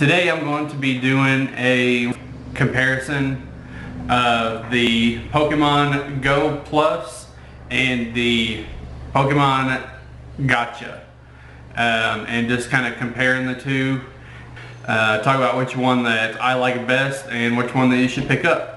Today I'm going to be doing a comparison of the Pokemon Go Plus and the Pokemon Go-tcha, and just kind of comparing the two, talk about which one that I like best and which one that you should pick up.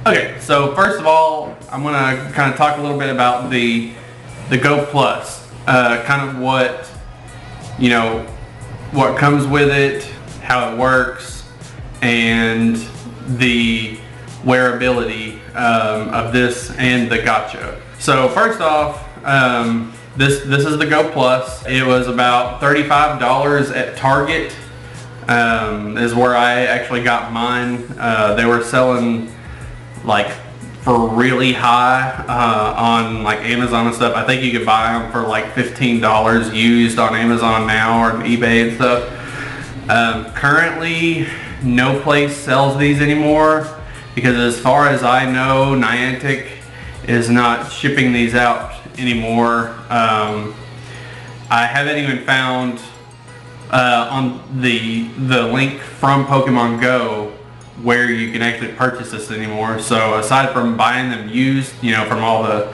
Okay, so first of all, I'm going to kind of talk a little bit about the Go Plus, kind of what comes with it, how it works, and the wearability of this and the Go-tcha. So first off, this is the Go Plus. It was about $35 at Target, is where I actually got mine. They were selling like for really high on like Amazon and stuff. I think you could buy them for like $15 used on Amazon now or on eBay and stuff. Currently no place sells these anymore because as far as I know, Niantic is not shipping these out anymore. I haven't even found on the link from Pokemon Go where you can actually purchase this anymore. So aside from buying them used, from all the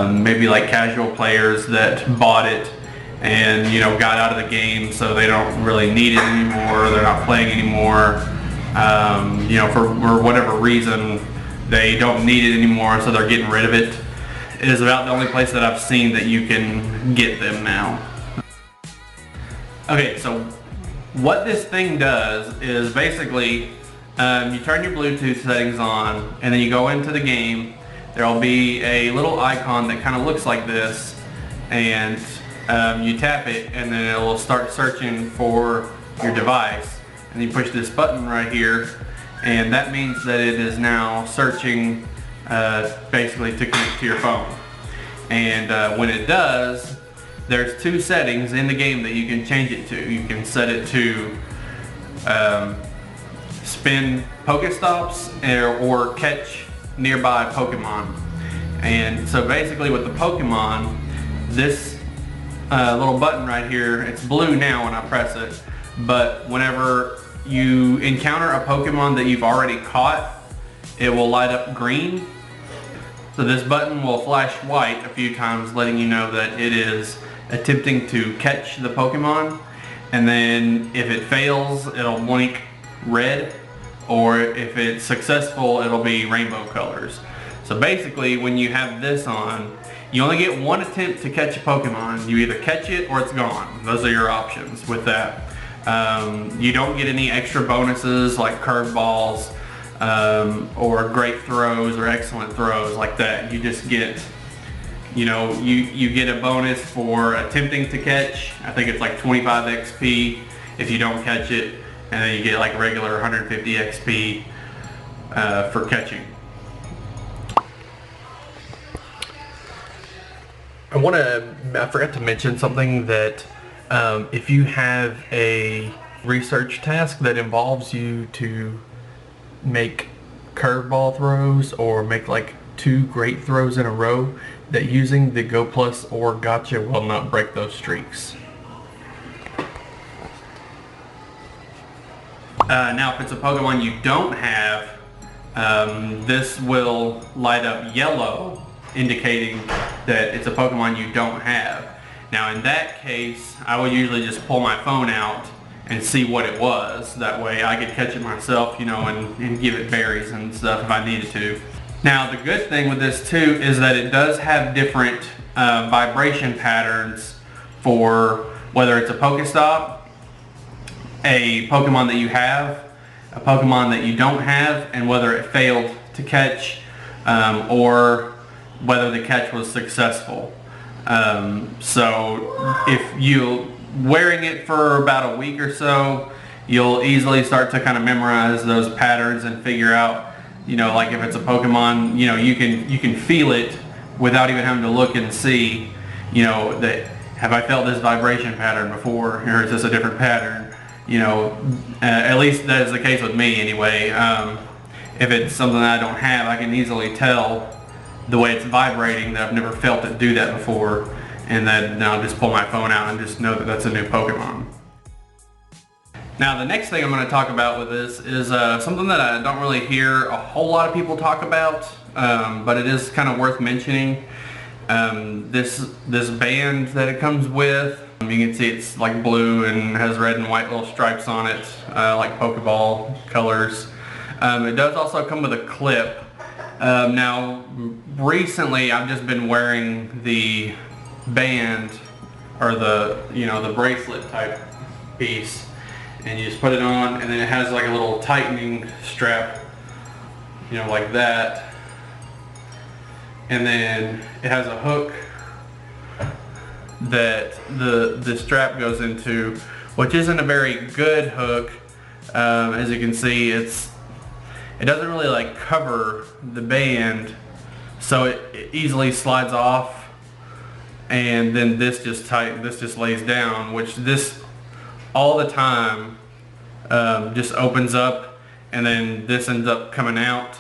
maybe like casual players that bought it and got out of the game, so they don't really need it anymore, they're not playing anymore, for whatever reason they don't need it anymore, so they're getting rid of it. It is about the only place that I've seen that you can get them now. Okay, so what this thing does is basically you turn your Bluetooth settings on and then you go into the game. There will be a little icon that kind of looks like this, and you tap it and then it will start searching for your device, and you push this button right here and that means that it is now searching basically to connect to your phone. And when it does, there's two settings in the game that you can change it to. You can set it to spin Pokestops or catch nearby Pokemon. And so basically with the Pokemon, this little button right here, it's blue now when I press it, but whenever you encounter a Pokemon that you've already caught, it will light up green. So this button will flash white a few times, letting you know that it is attempting to catch the Pokemon, and then if it fails, it'll blink red, or if it's successful, it'll be rainbow colors. So basically when you have this on, you only get one attempt to catch a Pokemon. You either catch it or it's gone. Those are your options with that. You don't get any extra bonuses like curveballs or great throws or excellent throws like that. You just get you get a bonus for attempting to catch. I think it's like 25 XP if you don't catch it, and then you get like regular 150 XP for catching. I forgot to mention something that if you have a research task that involves you to make curveball throws or make like 2 great throws in a row, that using the Go Plus or Go-tcha will not break those streaks. Now if it's a Pokemon you don't have, this will light up yellow, indicating that it's a Pokemon you don't have. Now in that case, I would usually just pull my phone out and see what it was. That way I could catch it myself, and give it berries and stuff if I needed to. Now the good thing with this too is that it does have different vibration patterns for whether it's a Pokestop, a Pokemon that you have, a Pokemon that you don't have, and whether it failed to catch or whether the catch was successful. So if you're wearing it for about a week or so, you'll easily start to kind of memorize those patterns and figure out You know, like if it's a Pokemon, you know, you can feel it without even having to look and see, you know, that have I felt this vibration pattern before, or is this a different pattern? You know, at least that is the case with me anyway. If it's something that I don't have, I can easily tell the way it's vibrating that I've never felt it do that before, and then I'll just pull my phone out and just know that that's a new Pokemon. Now the next thing I'm going to talk about with this is something that I don't really hear a whole lot of people talk about, but it is kind of worth mentioning. This band that it comes with, you can see it's like blue and has red and white little stripes on it, like Pokeball colors. It does also come with a clip. Now recently I've just been wearing the band, or the, you know, the bracelet type piece, and you just put it on, and then it has like a little tightening strap, you know, like that, and then it has a hook that the strap goes into, which isn't a very good hook. As you can see, it doesn't really like cover the band, so it easily slides off, and then this just lays down, which this all the time just opens up, and then this ends up coming out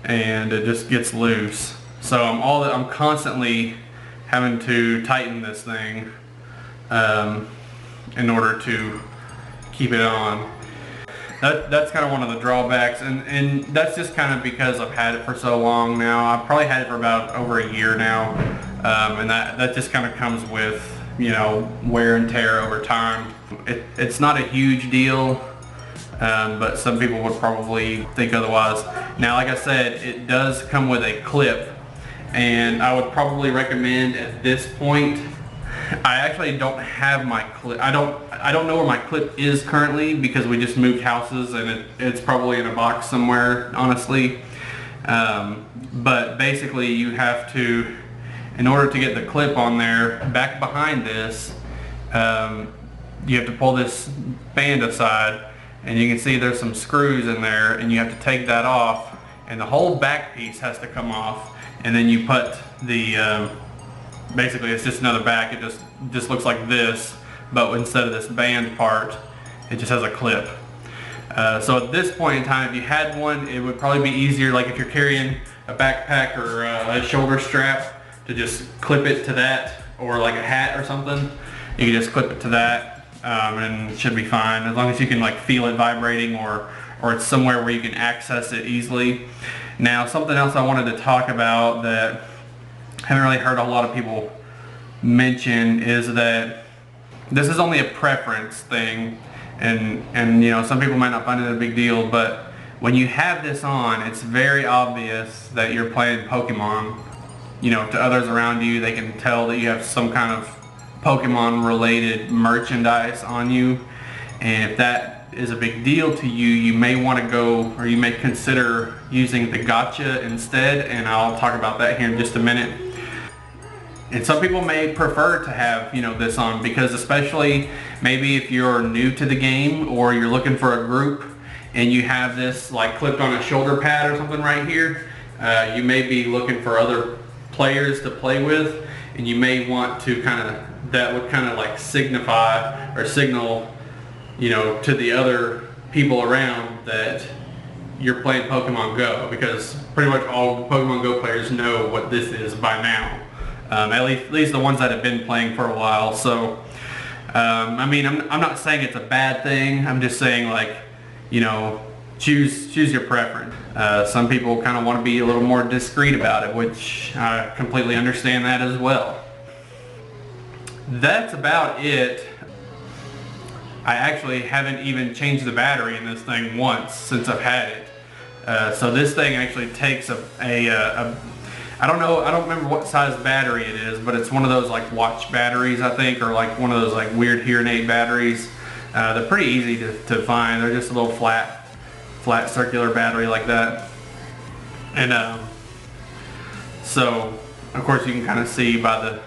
and it just gets loose. So I'm constantly having to tighten this thing in order to keep it on. That's kind of one of the drawbacks, and that's just kind of because I've had it for so long now. I've probably had it for about over a year now, and that just kind of comes with, you know, wear and tear over time. It's not a huge deal, but some people would probably think otherwise. Now, like I said, it does come with a clip, and I would probably recommend at this point, I actually don't have my clip. I don't know where my clip is currently, because we just moved houses, and it's probably in a box somewhere, honestly. But basically you have to, in order to get the clip on there, back behind this, you have to pull this band aside, and you can see there's some screws in there, and you have to take that off, and the whole back piece has to come off, and then you put the basically it's just another back. It just looks like this, but instead of this band part, it just has a clip. So at this point in time, if you had one, it would probably be easier, like if you're carrying a backpack or a shoulder strap, to just clip it to that, or like a hat or something. You can just clip it to that, and it should be fine, as long as you can like feel it vibrating, or it's somewhere where you can access it easily. Now, something else I wanted to talk about that I haven't really heard a lot of people mention is that this is only a preference thing, and you know, some people might not find it a big deal, but when you have this on, it's very obvious that you're playing Pokemon. You know, to others around you, they can tell that you have some kind of Pokemon related merchandise on you, and if that is a big deal to you, you may want to go, or you may consider using the Go-tcha instead, and I'll talk about that here in just a minute. And some people may prefer to have, you know, this on, because especially maybe if you're new to the game, or you're looking for a group and you have this like clipped on a shoulder pad or something right here, you may be looking for other players to play with, and you may want to that would kind of like signify or signal, you know, to the other people around that you're playing Pokemon Go, because pretty much all Pokemon Go players know what this is by now. At least the ones that have been playing for a while. So, I mean, I'm not saying it's a bad thing. I'm just saying, like, you know, choose your preference. Some people kind of want to be a little more discreet about it, which I completely understand that as well. That's about it. I actually haven't even changed the battery in this thing once since I've had it. So this thing actually takes I don't know, I don't remember what size battery it is, but it's one of those like watch batteries, I think, or like one of those like weird hearing aid batteries. They're pretty easy to find. They're just a little flat circular battery like that. And so of course you can kind of see by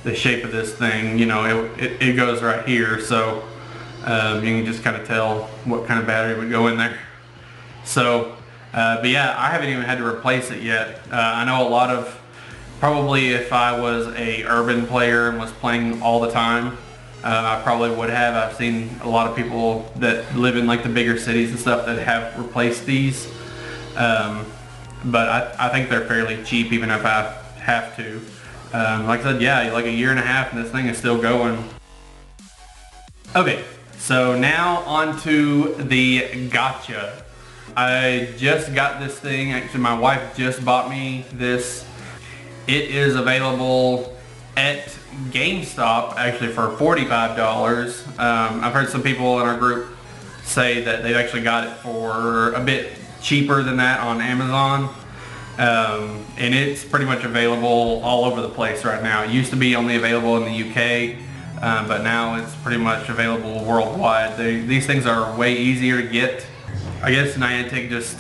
the shape of this thing, you know, it goes right here, so you can just kind of tell what kind of battery would go in there. So But yeah, I haven't even had to replace it yet. I know a lot of, probably if I was a urban player and was playing all the time, I probably would have. I've seen a lot of people that live in like the bigger cities and stuff that have replaced these. But I think they're fairly cheap even if I have to. Like I said, yeah, like a year and a half and this thing is still going. Okay, so now on to the Go-tcha. I just got this thing. Actually, my wife just bought me this. It is available at GameStop actually for $45. I've heard some people in our group say that they've actually got it for a bit cheaper than that on Amazon. And it's pretty much available all over the place right now. It used to be only available in the UK, but now it's pretty much available worldwide. These things are way easier to get. I guess Niantic just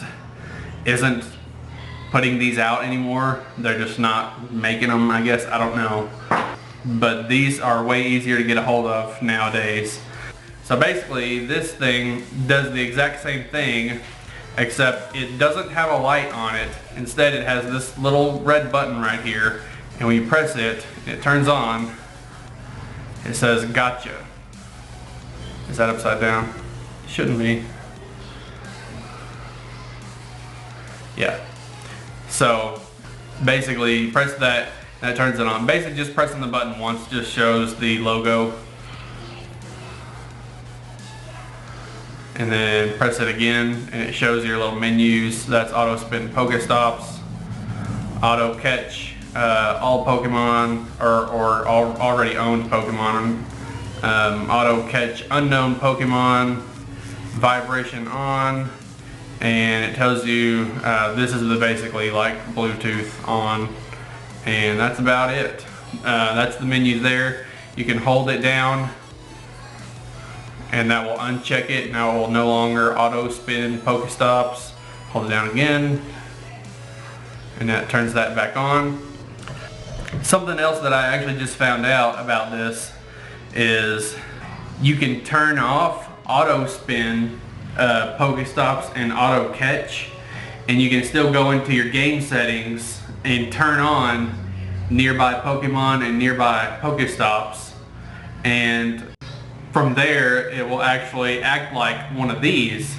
isn't putting these out anymore. They're just not making them, I guess. I don't know. But these are way easier to get a hold of nowadays. So basically, this thing does the exact same thing, except it doesn't have a light on it. Instead, it has this little red button right here, and when you press it, it turns on. It says Go-tcha. Is that upside down? Shouldn't be. Yeah. So basically, you press that, and that turns it on. Basically, just pressing the button once just shows the logo. And then press it again and it shows your little menus. That's auto spin Pokestops, auto catch all Pokemon or already owned Pokemon, auto catch unknown Pokemon, vibration on, and it tells you this is the basically like Bluetooth on, and that's about it. That's the menu there. You can hold it down and that will uncheck it. Now it will no longer auto spin Pokestops. Hold it down again and that turns that back on. Something else that I actually just found out about this is you can turn off auto spin Pokestops and auto catch, and you can still go into your game settings and turn on nearby Pokemon and nearby Pokestops, and from there it will actually act like one of these.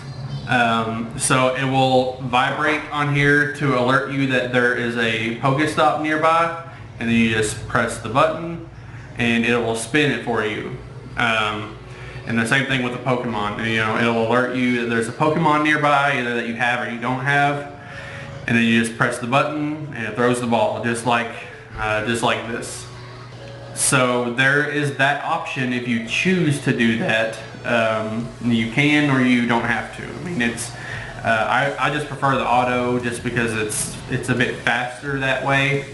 So it will vibrate on here to alert you that there is a Pokestop nearby, and then you just press the button and it will spin it for you. And the same thing with the Pokemon. You know, it'll alert you that there's a Pokemon nearby, either that you have or you don't have, and then you just press the button and it throws the ball, just like this. So there is that option if you choose to do that. You can or you don't have to. I mean, it's I just prefer the auto just because it's a bit faster that way.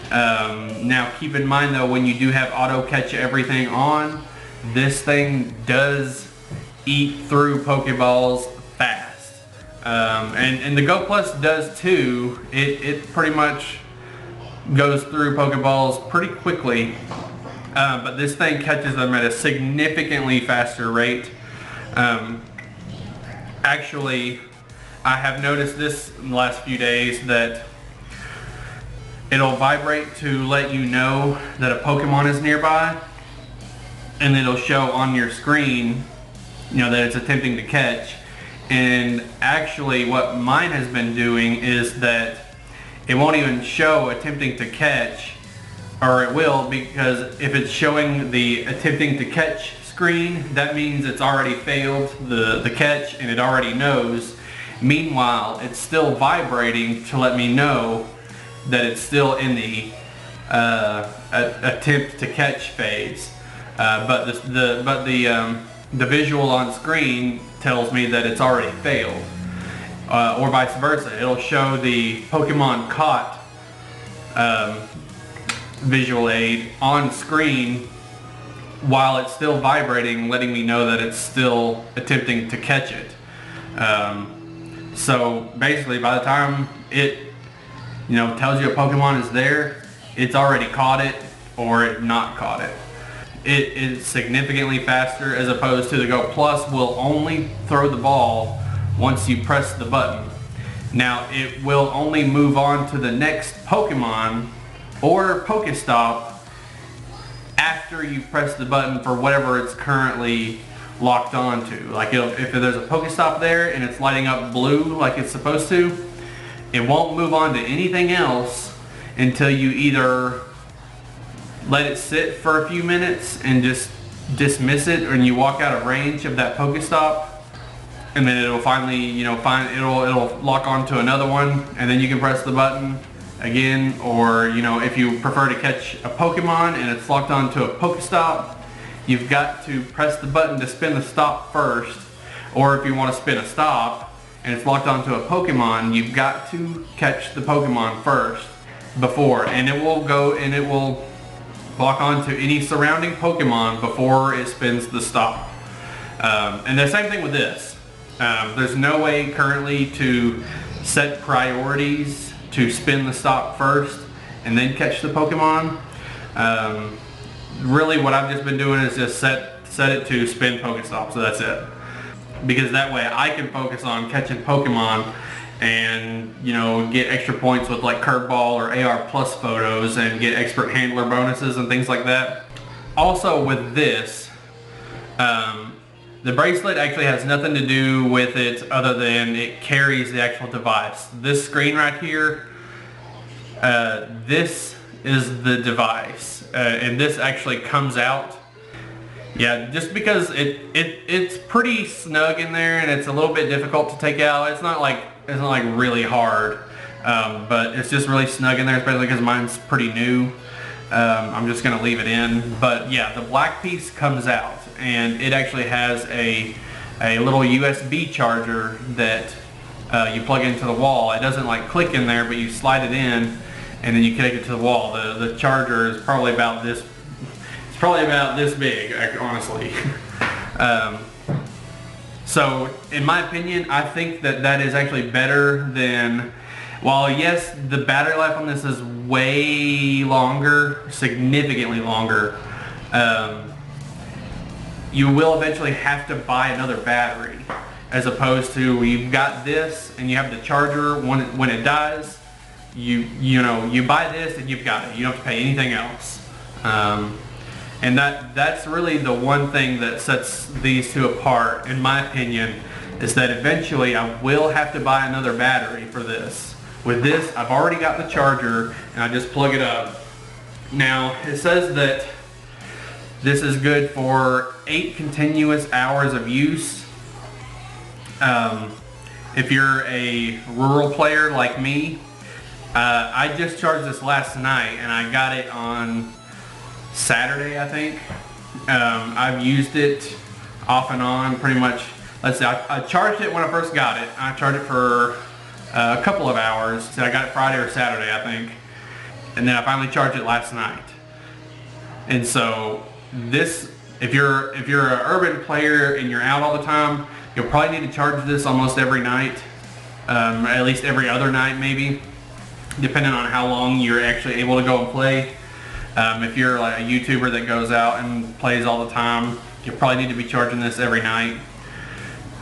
Now keep in mind though, when you do have auto catch everything on, this thing does eat through Pokeballs fast. And the Go Plus does too. It pretty much goes through Pokeballs pretty quickly. But this thing catches them at a significantly faster rate. Actually, I have noticed this in the last few days that it'll vibrate to let you know that a Pokemon is nearby, and it'll show on your screen, you know, that it's attempting to catch. And actually what mine has been doing is that it won't even show attempting to catch, or it will, because if it's showing the attempting to catch screen, that means it's already failed the catch and it already knows. Meanwhile, it's still vibrating to let me know that it's still in the attempt to catch phase. But the visual on screen tells me that it's already failed. Or vice versa. It'll show the Pokemon caught visual aid on screen while it's still vibrating, letting me know that it's still attempting to catch it. So basically, by the time it, you know, tells you a Pokemon is there, it's already caught it or it not caught it. It is significantly faster, as opposed to the Go Plus will only throw the ball once you press the button. Now it will only move on to the next Pokemon or Pokestop after you press the button for whatever it's currently locked onto. Like if there's a Pokestop there and it's lighting up blue like it's supposed to, it won't move on to anything else until you either let it sit for a few minutes and just dismiss it, or you walk out of range of that Pokestop, and then it'll finally, it'll lock onto another one, and then you can press the button again. Or if you prefer to catch a Pokemon and it's locked onto a Pokestop, you've got to press the button to spin the stop first. Or if you want to spin a stop and it's locked onto a Pokemon, you've got to catch the Pokemon first before, and it will lock onto any surrounding Pokemon before it spins the stop. And the same thing with this. There's no way currently to set priorities to spin the stop first and then catch the Pokemon. Really what I've just been doing is just set it to spin Pokestop, so that's it. Because that way I can focus on catching Pokemon and get extra points with like Curveball or AR Plus photos and get expert handler bonuses and things like that. Also with this, the bracelet actually has nothing to do with it other than it carries the actual device. This screen right here, this is the device, and this actually comes out. Yeah, just because it's pretty snug in there and it's a little bit difficult to take out. It's not like really hard, but it's just really snug in there, especially because mine's pretty new. I'm just gonna leave it in. But yeah, the black piece comes out, and it actually has a little USB charger that you plug into the wall. It doesn't like click in there, but you slide it in and then you connect it to the wall. The charger is probably about this. It's probably about this big, honestly. So in my opinion, I think that is actually better than, while yes, the battery life on this is way longer, significantly longer, you will eventually have to buy another battery, as opposed to you've got this and you have the charger. When it dies, you buy this and you've got it. You don't have to pay anything else. And that's really the one thing that sets these two apart, in my opinion, is that eventually I will have to buy another battery for this. With this, I've already got the charger and I just plug it up. Now, it says that this is good for 8 continuous hours of use. If you're a rural player like me, I just charged this last night and I got it on Saturday, I think. I've used it off and on pretty much. Let's see, I charged it when I first got it. I charged it for a couple of hours. So I got it Friday or Saturday, I think. And then I finally charged it last night. And so this, if you're an urban player and you're out all the time, you'll probably need to charge this almost every night. At least every other night maybe, depending on how long you're actually able to go and play. If you're like a YouTuber that goes out and plays all the time, you probably need to be charging this every night.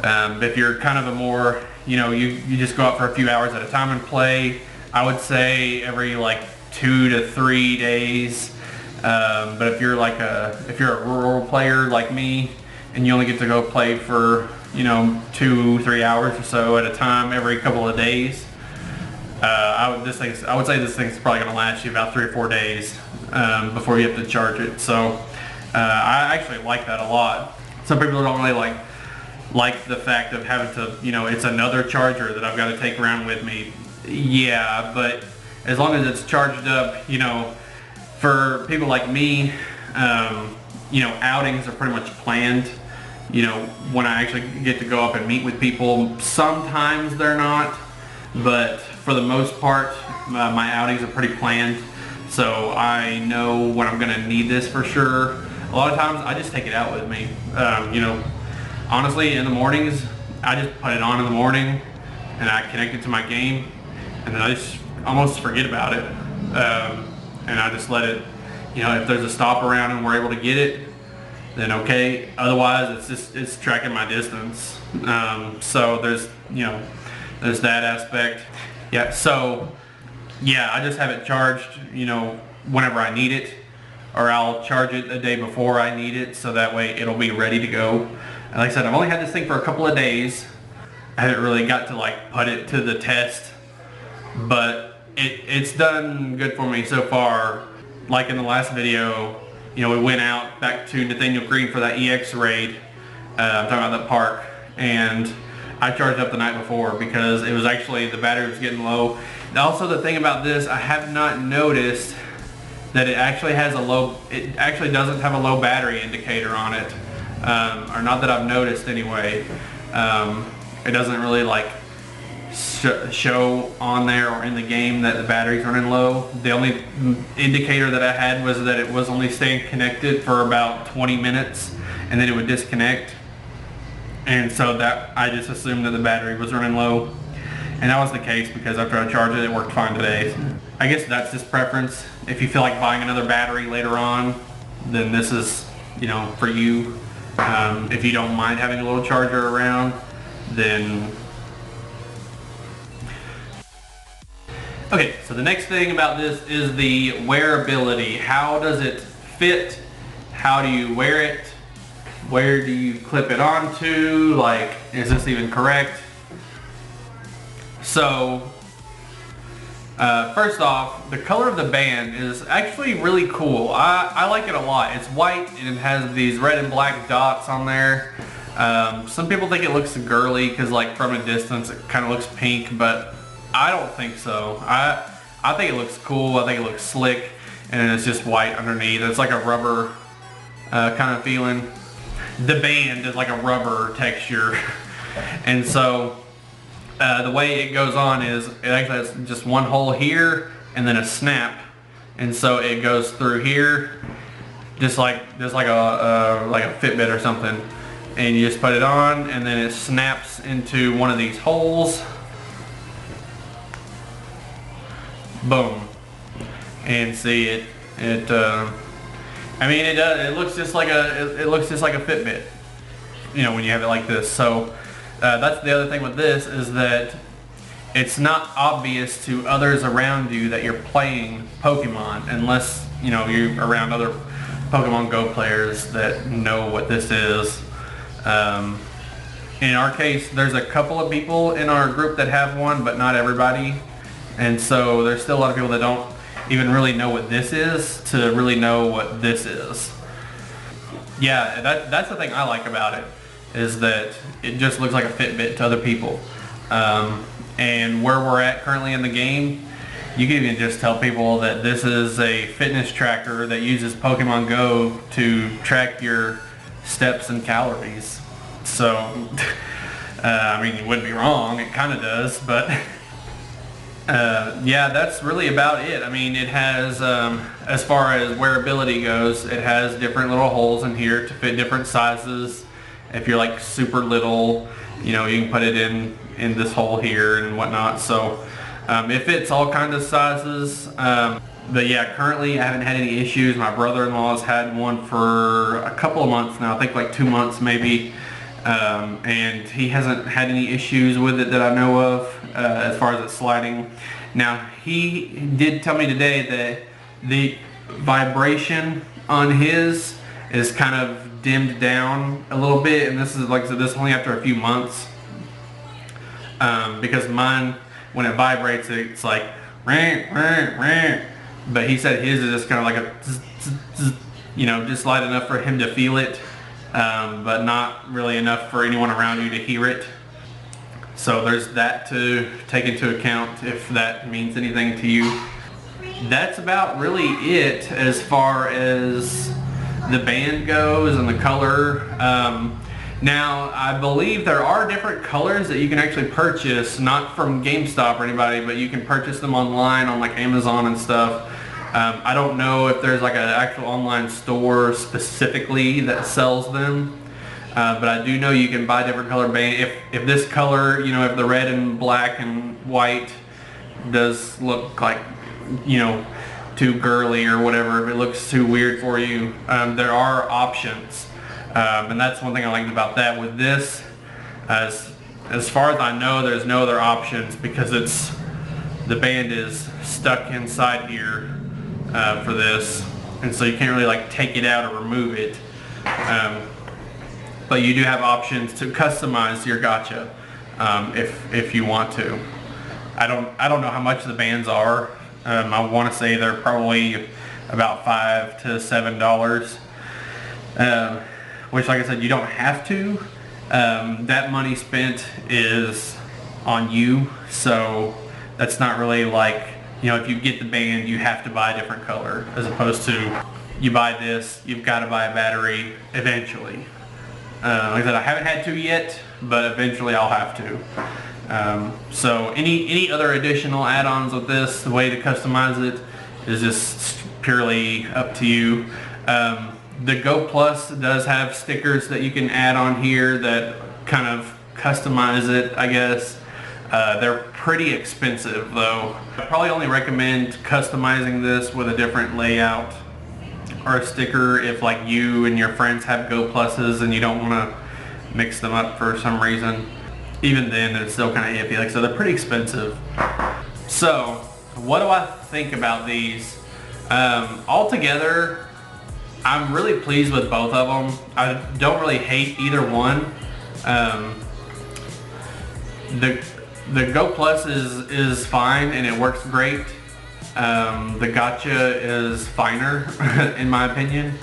If you're kind of a more, you just go out for a few hours at a time and play, I would say every like 2 to 3 days. But if you're a rural player like me and you only get to go play for 2-3 hours or so at a time every couple of days, I would say this thing's probably going to last you about 3 or 4 days before you have to charge it. So I actually like that a lot. Some people don't really like the fact of having to, it's another charger that I've got to take around with me. Yeah, but as long as it's charged up, for people like me, outings are pretty much planned. When I actually get to go up and meet with people, sometimes they're not, but for the most part, my outings are pretty planned. So I know when I'm gonna need this for sure. A lot of times I just take it out with me. Honestly, in the mornings, I just put it on in the morning and I connect it to my game, and then I just almost forget about it. And I just let it, if there's a stop around and we're able to get it, then okay. Otherwise, it's tracking my distance. So there's there's that aspect. Yeah, so yeah, I just have it charged, you know, whenever I need it, or I'll charge it the day before I need it, so that way it'll be ready to go. And like I said, I've only had this thing for a couple of days. I haven't really got to like put it to the test, but it's done good for me so far. Like in the last video, you know, we went out back to Nathaniel Green for that EX raid. I'm talking about that park, and I charged up the night before because it was actually, the battery was getting low. And also the thing about this, I have not noticed that it actually has a low, it actually doesn't have a low battery indicator on it, or not that I've noticed anyway. It doesn't really like show on there or in the game that the battery's running low. The only indicator that I had was that it was only staying connected for about 20 minutes and then it would disconnect. And so that I just assumed that the battery was running low. And that was the case because after I charged it, it worked fine today. I guess that's just preference. If you feel like buying another battery later on, then this is, you know, for you. If you don't mind having a little charger around, then... Okay, so the next thing about this is the wearability. How does it fit? How do you wear it? Where do you clip it onto? Like, is this even correct? So, first off, the color of the band is actually really cool. I like it a lot. It's white and it has these red and black dots on there. Some people think it looks girly because like from a distance it kind of looks pink, but I don't think so. I think it looks cool. I think it looks slick, and it's just white underneath. It's like a rubber kind of feeling. The band is like a rubber texture, and so the way it goes on is it actually has just one hole here and then a snap, and so it goes through here, just like a Fitbit or something, and you just put it on, and then it snaps into one of these holes. Boom. And see it I mean, it does, it looks just like a Fitbit, you know, when you have it like this. So that's the other thing with this, is that it's not obvious to others around you that you're playing Pokemon, unless, you know, you're around other Pokemon Go players that know what this is. In our case, there's a couple of people in our group that have one, but not everybody. And so there's still a lot of people that don't even really know what this is to really know what this is. Yeah, that's the thing I like about it, is that it just looks like a Fitbit to other people. And where we're at currently in the game, you can even just tell people that this is a fitness tracker that uses Pokemon Go to track your steps and calories. So, I mean, you wouldn't be wrong, it kind of does, but yeah, that's really about it. I mean, it has, as far as wearability goes, it has different little holes in here to fit different sizes. If you're like super little, you know, you can put it in this hole here and whatnot. So it fits all kinds of sizes. But yeah, currently I haven't had any issues. My brother-in-law's had one for a couple of months now, I think like 2 months maybe. And he hasn't had any issues with it that I know of, as far as it sliding. Now, he did tell me today that the vibration on his is kind of dimmed down a little bit, and this is, like I said, this is only after a few months. Because mine, when it vibrates, it's like rah, rah, rah. But he said his is just kind of like a zzz, zzz, zzz, you know, just light enough for him to feel it. But not really enough for anyone around you to hear it. So there's that to take into account if that means anything to you. That's about really it as far as the band goes and the color. Now, I believe there are different colors that you can actually purchase, not from GameStop or anybody, but you can purchase them online on like Amazon and stuff. I don't know if there's like an actual online store specifically that sells them, but I do know you can buy different color band. If this color, you know, if the red and black and white does look like, you know, too girly or whatever, if it looks too weird for you, there are options. And that's one thing I like about that. With this, as as far as I know, there's no other options because the band is stuck inside here for this, and so you can't really like take it out or remove it. But you do have options to customize your Go-tcha if you want to. I don't know how much the bands are. I want to say they're probably about $5 to $7, which, like I said, you don't have to. That money spent is on you, so that's not really like, you know, if you get the band, you have to buy a different color, as opposed to you buy this, you've got to buy a battery eventually. Like I said, I haven't had to yet, but eventually I'll have to. So any other additional add-ons with this, the way to customize it is just purely up to you. The Go Plus does have stickers that you can add on here that kind of customize it, I guess. They're pretty expensive though. I probably only recommend customizing this with a different layout or a sticker if like you and your friends have Go Pluses and you don't want to mix them up for some reason. Even then, it's still kind of iffy. Like, so they're pretty expensive. So what do I think about these? Altogether, I'm really pleased with both of them. I don't really hate either one. The Go Plus is fine and it works great. The Go-tcha is finer in my opinion.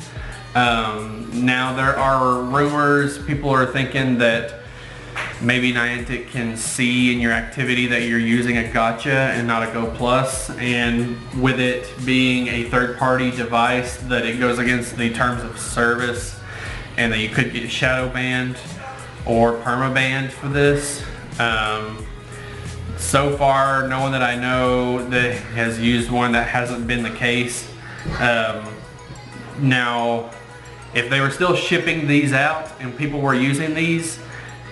Now there are rumors, people are thinking that maybe Niantic can see in your activity that you're using a Go-tcha and not a Go Plus, and with it being a third-party device that it goes against the terms of service and that you could get shadow banned or perma banned for this. So far, no one that I know that has used one, that hasn't been the case. Now, if they were still shipping these out and people were using these,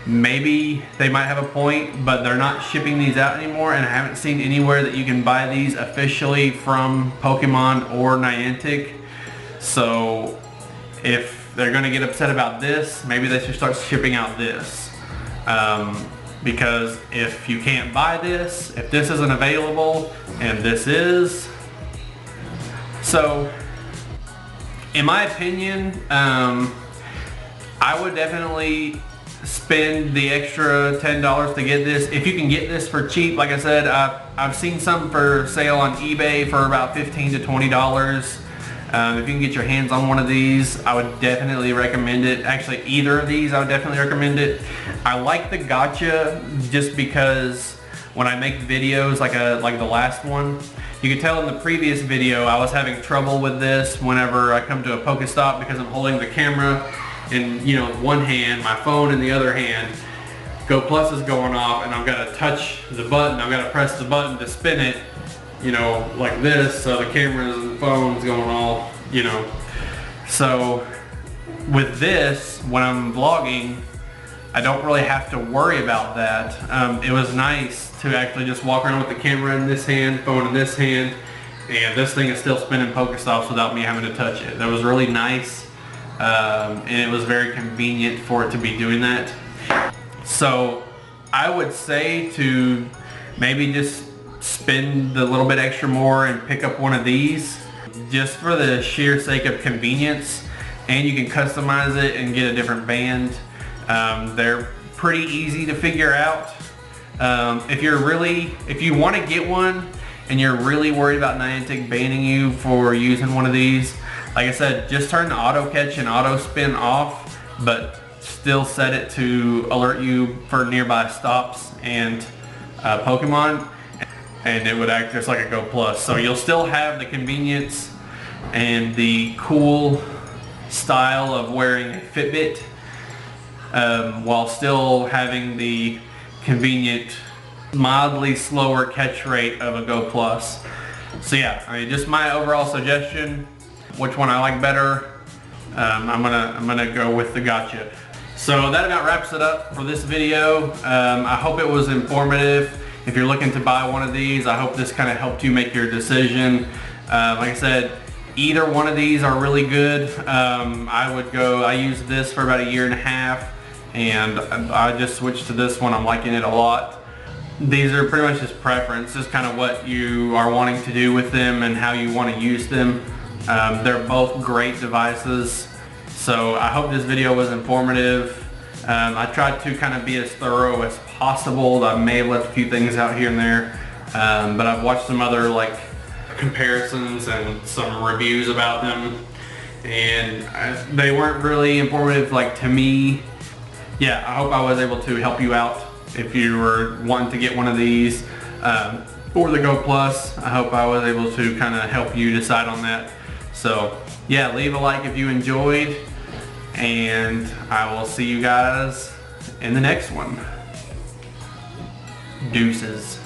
maybe they might have a point, but they're not shipping these out anymore, and I haven't seen anywhere that you can buy these officially from Pokemon or Niantic. So if they're going to get upset about this, maybe they should start shipping out this. Because if you can't buy this, if this isn't available, and this is, so in my opinion, I would definitely spend the extra $10 to get this. If you can get this for cheap, like I said, I've seen some for sale on eBay for about $15 to $20. If you can get your hands on one of these, I would definitely recommend it. Actually, either of these, I would definitely recommend it. I like the Go-tcha just because when I make videos like the last one, you could tell in the previous video I was having trouble with this whenever I come to a Pokestop because I'm holding the camera in, you know, one hand, my phone in the other hand. Go Plus is going off and I've got to touch the button, I've got to press the button to spin it, you know, like this, so the camera's and the phone's going all, you know. So with this, when I'm vlogging, I don't really have to worry about that. It was nice to actually just walk around with the camera in this hand, phone in this hand, and this thing is still spinning Pokestops without me having to touch it. That was really nice, and it was very convenient for it to be doing that. So I would say to maybe just spend the little bit extra more and pick up one of these just for the sheer sake of convenience, and you can customize it and get a different band. They're pretty easy to figure out. If you want to get one and you're really worried about Niantic banning you for using one of these, like I said, just turn the auto catch and auto spin off, but still set it to alert you for nearby stops and Pokemon, and it would act just like a Go Plus. So you'll still have the convenience and the cool style of wearing a Fitbit, while still having the convenient, mildly slower catch rate of a Go Plus. So yeah, I mean, just my overall suggestion, which one I like better, I'm gonna go with the Go-tcha. So that about wraps it up for this video. I hope it was informative. If you're looking to buy one of these, I hope this kind of helped you make your decision. Like I said, either one of these are really good. I used this for about 1.5 years, and I just switched to this one. I'm liking it a lot. These are pretty much just preference, just kind of what you are wanting to do with them and how you want to use them. They're both great devices, so I hope this video was informative. I tried to kind of be as thorough as possible. I may have left a few things out here and there, but I've watched some other like comparisons and some reviews about them, and they weren't really informative like to me. Yeah, I hope I was able to help you out if you were wanting to get one of these or the Go Plus. I hope I was able to kind of help you decide on that. So yeah, leave a like if you enjoyed, and I will see you guys in the next one. Deuces.